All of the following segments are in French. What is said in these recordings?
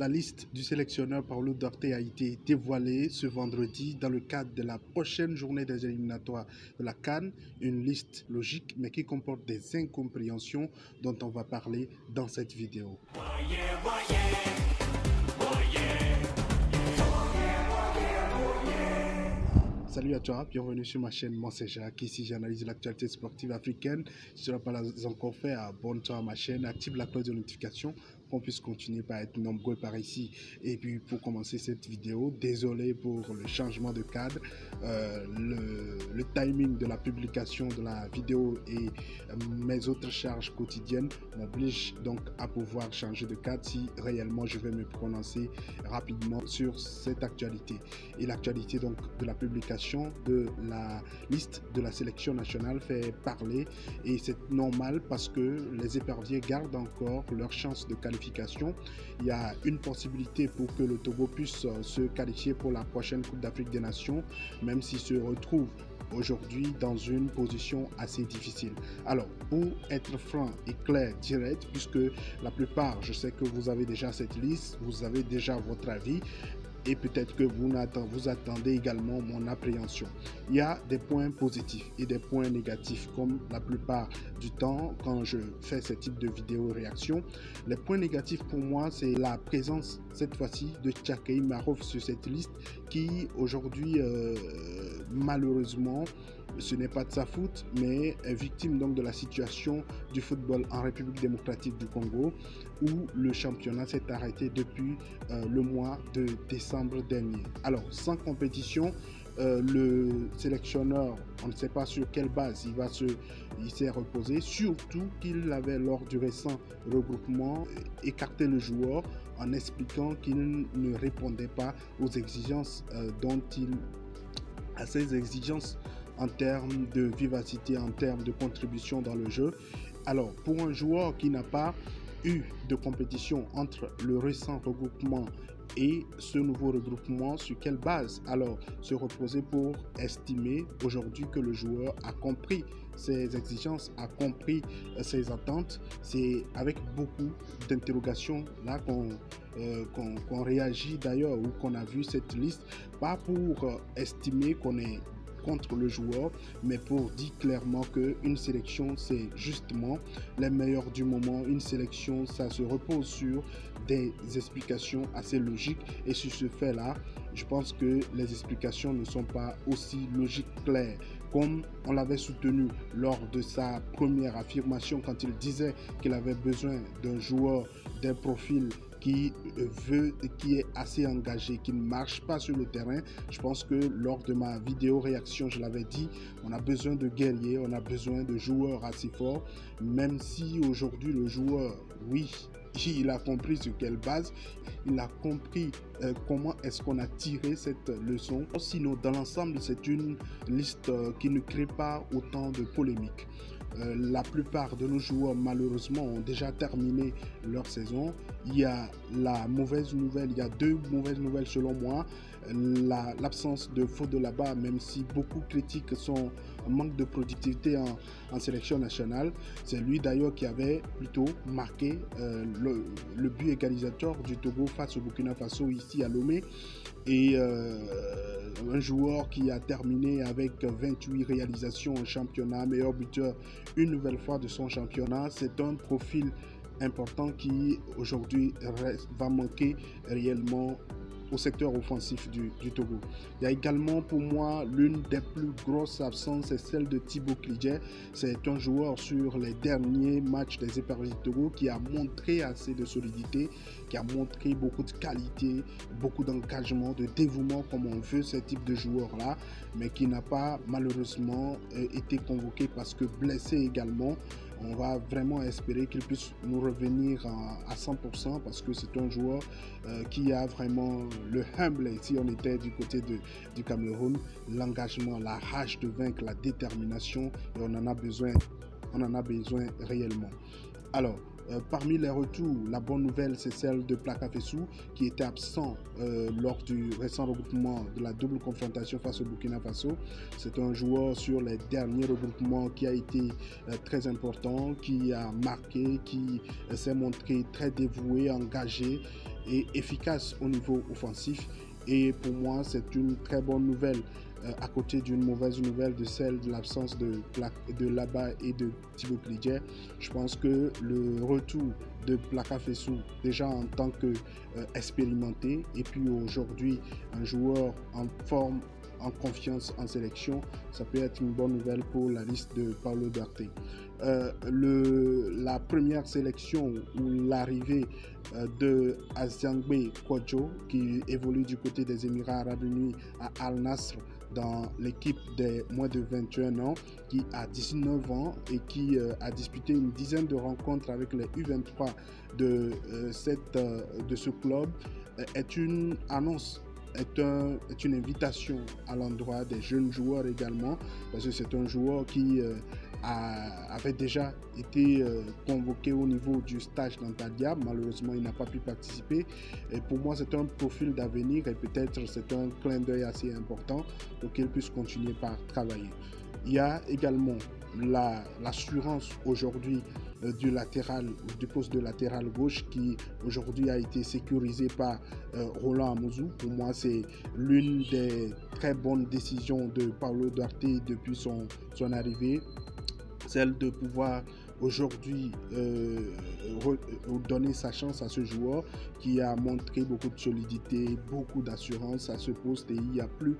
La liste du sélectionneur Paulo Duarte a été dévoilée ce vendredi dans le cadre de la prochaine journée des éliminatoires de la CAN. Une liste logique mais qui comporte des incompréhensions dont on va parler dans cette vidéo. Salut à toi, bienvenue sur ma chaîne Moi c'est Jacques. Ici j'analyse l'actualité sportive africaine. Si tu n'as pas encore fait, abonne-toi à ma chaîne, active la cloche de notification qu'on puisse continuer par être nombreux par ici. Et puis pour commencer cette vidéo, désolé pour le changement de cadre, le timing de la publication de la vidéo et mes autres charges quotidiennes m'obligent donc à pouvoir changer de cadre si réellement je vais me prononcer rapidement sur cette actualité. Et l'actualité donc de la publication de la liste de la sélection nationale fait parler, et c'est normal parce que les éperviers gardent encore leur chance de qualification. Il y a une possibilité pour que le Togo puisse se qualifier pour la prochaine Coupe d'Afrique des Nations, même s'il se retrouve aujourd'hui dans une position assez difficile. Alors, pour être franc et clair, direct, puisque la plupart, je sais que vous avez déjà cette liste, vous avez déjà votre avis, et peut-être que vous attendez également mon appréhension. Il y a des points positifs et des points négatifs, comme la plupart du temps quand je fais ce type de vidéo réaction. Les points négatifs pour moi, c'est la présence cette fois-ci de Tchakei Marov sur cette liste qui aujourd'hui malheureusement, ce n'est pas de sa faute, mais est victime donc de la situation du football en République démocratique du Congo, où le championnat s'est arrêté depuis le mois de décembre dernier. Alors, sans compétition, le sélectionneur, on ne sait pas sur quelle base il s'est reposé, surtout qu'il avait lors du récent regroupement écarté le joueur en expliquant qu'il ne répondait pas aux exigences à ses exigences en termes de vivacité, en termes de contribution dans le jeu. Alors, pour un joueur qui n'a pas eu de compétition entre le récent regroupement et ce nouveau regroupement, sur quelle base alors se reposer pour estimer aujourd'hui que le joueur a compris ses exigences, a compris ses attentes? C'est avec beaucoup d'interrogations là qu'on réagit d'ailleurs, ou qu'on a vu cette liste, pas pour estimer qu'on est contre le joueur, mais pour dire clairement qu'une sélection, c'est justement les meilleurs du moment. Une sélection, ça se repose sur des explications assez logiques, et sur ce fait-là, je pense que les explications ne sont pas aussi logiques, claires, comme on l'avait soutenu lors de sa première affirmation quand il disait qu'il avait besoin d'un joueur d'un profil qui est assez engagé, qui ne marche pas sur le terrain. Je pense que lors de ma vidéo réaction, je l'avais dit, on a besoin de guerriers, on a besoin de joueurs assez forts, même si aujourd'hui le joueur, oui, il a compris sur quelle base, il a compris comment est-ce qu'on a tiré cette leçon. Sinon, dans l'ensemble, c'est une liste qui ne crée pas autant de polémiques. La plupart de nos joueurs malheureusement ont déjà terminé leur saison. Il y a la mauvaise nouvelle, il y a deux mauvaises nouvelles selon moi. L'absence de Fodé là-bas, même si beaucoup critiquent son manque de productivité en sélection nationale. C'est lui d'ailleurs qui avait plutôt marqué le but égalisateur du Togo face au Burkina Faso ici à Lomé. Et un joueur qui a terminé avec 28 réalisations en championnat, meilleur buteur une nouvelle fois de son championnat. C'est un profil important qui aujourd'hui va manquer réellement au secteur offensif du Togo. Il y a également pour moi l'une des plus grosses absences, c'est celle de Thibaut Klidje. C'est un joueur sur les derniers matchs des éperviers du Togo qui a montré assez de solidité, qui a montré beaucoup de qualité, beaucoup d'engagement, de dévouement comme on veut ce type de joueur-là, mais qui n'a pas malheureusement été convoqué parce que blessé également. On va vraiment espérer qu'il puisse nous revenir à 100% parce que c'est un joueur qui a vraiment le humble, si on était du côté du Cameroun, l'engagement, la rage de vaincre, la détermination, et on en a besoin réellement. Alors, parmi les retours, la bonne nouvelle, c'est celle de Plaka Fessou qui était absent lors du récent regroupement de la double confrontation face au Burkina Faso. C'est un joueur sur les derniers regroupements qui a été très important, qui a marqué, qui s'est montré très dévoué, engagé. et efficace au niveau offensif. Et pour moi, c'est une très bonne nouvelle, à côté d'une mauvaise nouvelle de celle de l'absence de Laba et de Thibaut Clédier. Je pense que le retour de Plaka Fessou, déjà en tant qu'expérimenté, et puis aujourd'hui un joueur en forme, en confiance en sélection, ça peut être une bonne nouvelle pour la liste de Paulo Duarte. La première sélection ou l'arrivée de Aziangbe Kodjo, qui évolue du côté des Émirats Arabes Unis à Al Nassr dans l'équipe des moins de 21 ans, qui a 19 ans et qui a disputé une dizaine de rencontres avec les U23 de ce club, est une annonce, est une invitation à l'endroit des jeunes joueurs également, parce que c'est un joueur qui avait déjà été convoqué au niveau du stage d'Antalya. Malheureusement, il n'a pas pu participer. Et pour moi, c'est un profil d'avenir et peut-être c'est un clin d'œil assez important pour qu'il puisse continuer par travailler. Il y a également l'assurance aujourd'hui du poste de latéral gauche qui aujourd'hui a été sécurisé par Roland Amouzou. Pour moi, c'est l'une des très bonnes décisions de Paulo Duarte depuis son arrivée, celle de pouvoir aujourd'hui donner sa chance à ce joueur qui a montré beaucoup de solidité, beaucoup d'assurance à ce poste, et il n'y a plus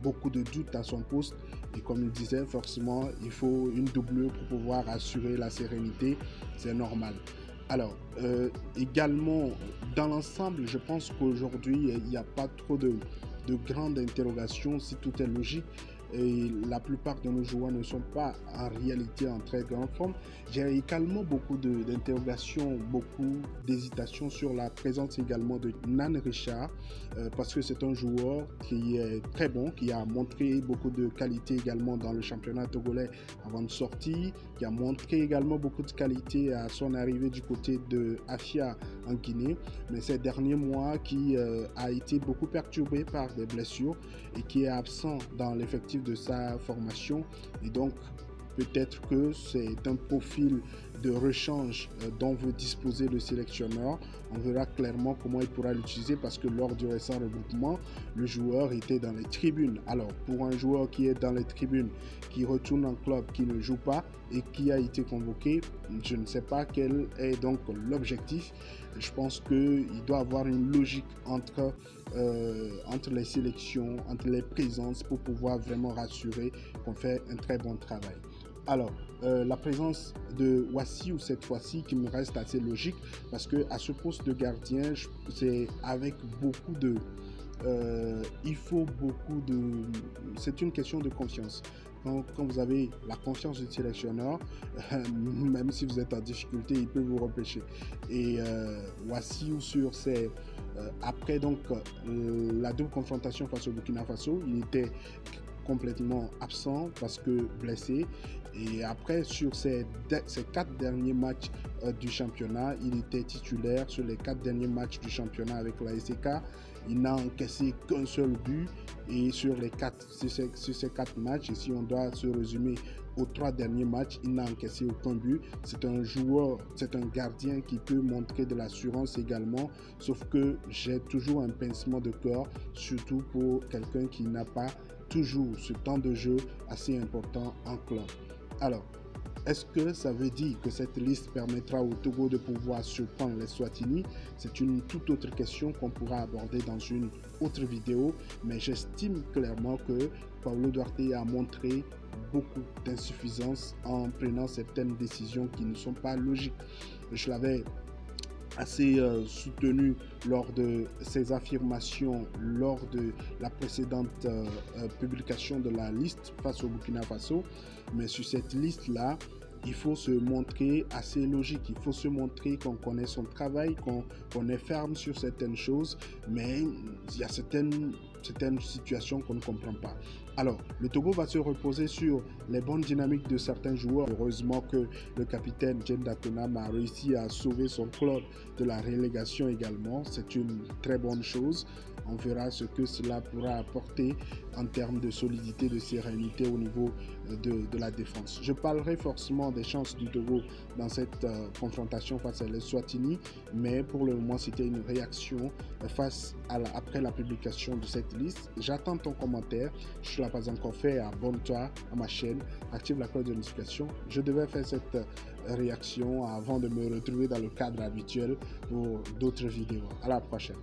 beaucoup de doutes à son poste. Et comme il disait, forcément, il faut une doublure pour pouvoir assurer la sérénité, c'est normal. Alors, également, dans l'ensemble, je pense qu'aujourd'hui, il n'y a pas trop de grandes interrogations si tout est logique. Et la plupart de nos joueurs ne sont pas en réalité en très grande forme. J'ai également beaucoup d'interrogations, beaucoup d'hésitations sur la présence également de Nan Richard, parce que c'est un joueur qui est très bon, qui a montré beaucoup de qualité également dans le championnat togolais avant de sortir, qui a montré également beaucoup de qualité à son arrivée du côté de Afia en Guinée, mais ces derniers mois qui a été beaucoup perturbé par des blessures et qui est absent dans l'effectif de sa formation, et donc peut-être que c'est un profil de rechange dont veut disposer le sélectionneur. On verra clairement comment il pourra l'utiliser, parce que lors du récent regroupement, le joueur était dans les tribunes. Alors pour un joueur qui est dans les tribunes, qui retourne en club, qui ne joue pas et qui a été convoqué, je ne sais pas quel est donc l'objectif. Je pense qu'il doit avoir une logique entre les sélections, entre les présences, pour pouvoir vraiment rassurer qu'on fait un très bon travail. Alors, la présence de Wassiou cette fois-ci qui me reste assez logique, parce que à ce poste de gardien, c'est avec beaucoup de... il faut beaucoup de... C'est une question de confiance. Quand vous avez la confiance du sélectionneur, même si vous êtes en difficulté, il peut vous repêcher. Et Wassiou sur ses... après donc la double confrontation face au Burkina Faso, il était complètement absent parce que blessé. Et après, sur ces 4 derniers matchs du championnat, il était titulaire sur les 4 derniers matchs du championnat avec la SK. Il n'a encaissé qu'un seul but, et sur ces 4 matchs, et si on doit se résumer aux 3 derniers matchs, il n'a encaissé aucun but. C'est un joueur, c'est un gardien qui peut montrer de l'assurance également, sauf que j'ai toujours un pincement de cœur, surtout pour quelqu'un qui n'a pas toujours ce temps de jeu assez important en club. Alors, est-ce que ça veut dire que cette liste permettra au Togo de pouvoir surprendre les Swatini? C'est une toute autre question qu'on pourra aborder dans une autre vidéo, mais j'estime clairement que Paulo Duarte a montré beaucoup d'insuffisance en prenant certaines décisions qui ne sont pas logiques. Je l'avais assez soutenu lors de ses affirmations lors de la précédente publication de la liste face au Burkina Faso, mais sur cette liste là, il faut se montrer assez logique, il faut se montrer qu'on connaît son travail, qu'on est ferme sur certaines choses, mais il y a certaines situations qu'on ne comprend pas. Alors, le Togo va se reposer sur les bonnes dynamiques de certains joueurs. Heureusement que le capitaine Jen Datonam a réussi à sauver son club de la relégation également. C'est une très bonne chose. On verra ce que cela pourra apporter en termes de solidité, de sérénité au niveau de la défense. Je parlerai forcément des chances du Togo dans cette confrontation face à l'Eswatini, mais pour le moment, c'était une réaction après la publication de cette liste. J'attends ton commentaire. Si tu ne l'as pas encore fait, abonne-toi à ma chaîne, active la cloche de notification. Je devais faire cette réaction avant de me retrouver dans le cadre habituel pour d'autres vidéos. À la prochaine.